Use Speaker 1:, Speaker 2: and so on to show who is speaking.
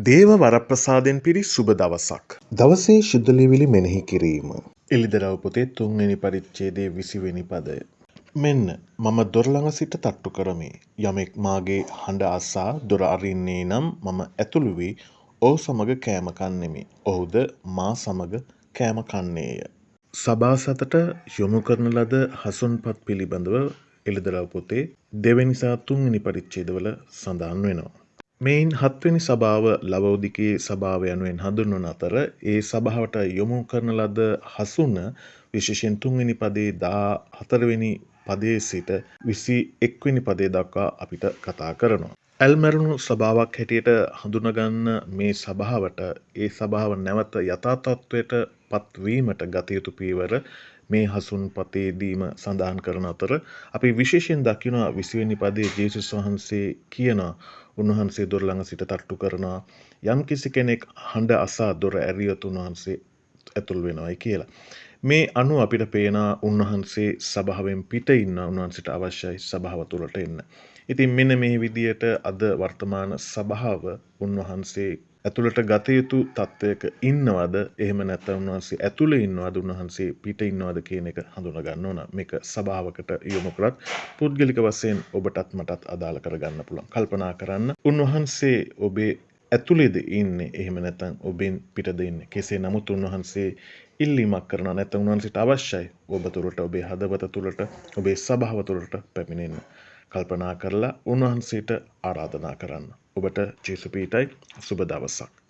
Speaker 1: දේව වරප්‍රසාදයෙන් පිරි සුබ දවසක්. දවසේ ශුද්ධ ලියවිලි මෙනෙහි කිරීම. එළිදරව් පොතේ 3 වෙනි පරිච්ඡේදයේ 20 වෙනි පදය. මෙන්න මම දොර ළඟ සිට තට්ටු කරමි. යමෙක් මාගේ හඬ අසා දොර අරින්නේ නම් මම ඇතුළු වී ඔහු සමග කෑම කන්නෙමි. ඔහුද මා සමග කෑම කන්නේය. සභාසතට යොමු කරන ලද හසුන්පත් පිළිබඳව එළිදරව් පොතේ 2 වෙනි සහ 3 වෙනි පරිච්ඡේදවල සඳහන් වෙනවා. මෙයින් 7 වෙනි සභාව ලවෝදිකයේ සභාව යනුවෙන් හඳුන්වන අතර ඒ සභාවට යොමු කරන ලද හසුන විශේෂයෙන් 3 වෙනි පදයේ 14 වෙනි පදයේ සිට 21 වෙනි පදය දක්වා අපිට කතා කරනවා. ඇල්මැරුණු සභාවක් හැටියට හඳුනගන්න මේ සභාවට ඒ සභාව නැවත යථා තත්ත්වයට පත්වීමට ගත යුතු පියවර මේ හසුන් පතේදීම සඳහන් කරන අතර අපි විශේෂයෙන් දකිනවා 20 වෙනි පදයේ ජේසුස් වහන්සේ කියනවා උන්වහන්සේ දොර ළඟ සිට තට්ටු කරනවා යම් කිසි කෙනෙක් හඬ අසා දොර ඇරියොත් උන්වහන්සේ ඇතුල් වෙනවායි කියලා. මේ අනුව අපිට පේනවා උන්වහන්සේ සභාවෙන් පිට ඉන්න උන්වහන්සේට අවශ්‍යයි සභාව තුළට එන්න. ඉතින් මෙන්න මේ විදියට අද වර්තමාන සභාව උන්වහන්සේ ඇතුළට ගත යුතු තත්ත්වයක ඉන්නවද එහෙම නැත්නම් උන්වහන්සේ ඇතුළේ ඉන්නවද උන්වහන්සේ පිට ඉන්නවද කියන එක හඳුනා ගන්න ඕන. මේක සභාවකට යොමු කරත් පුද්ගලික වශයෙන් ඔබටත් මටත් අදාළ කරගන්න පුළුවන්. කල්පනා කරන්න උන්වහන්සේ ඔබේ ඇතුළේද ඉන්නේ එහෙම නැත්නම් ඔබෙන් පිටද ඉන්නේ. කෙසේ නමුත් උන්වහන්සේ ඉල්ලීමක් කරනවා නැත්නම් උන්වහන්සේට අවශ්‍යයි ඔබ තුළට ඔබේ හදවත තුළට ඔබේ සභාව තුළට පැමිණෙන්න. කල්පනා කරලා උන්වහන්සේට ආරාධනා කරන්න. ඔබට ජේසු පීඨයි සුබ දවසක්.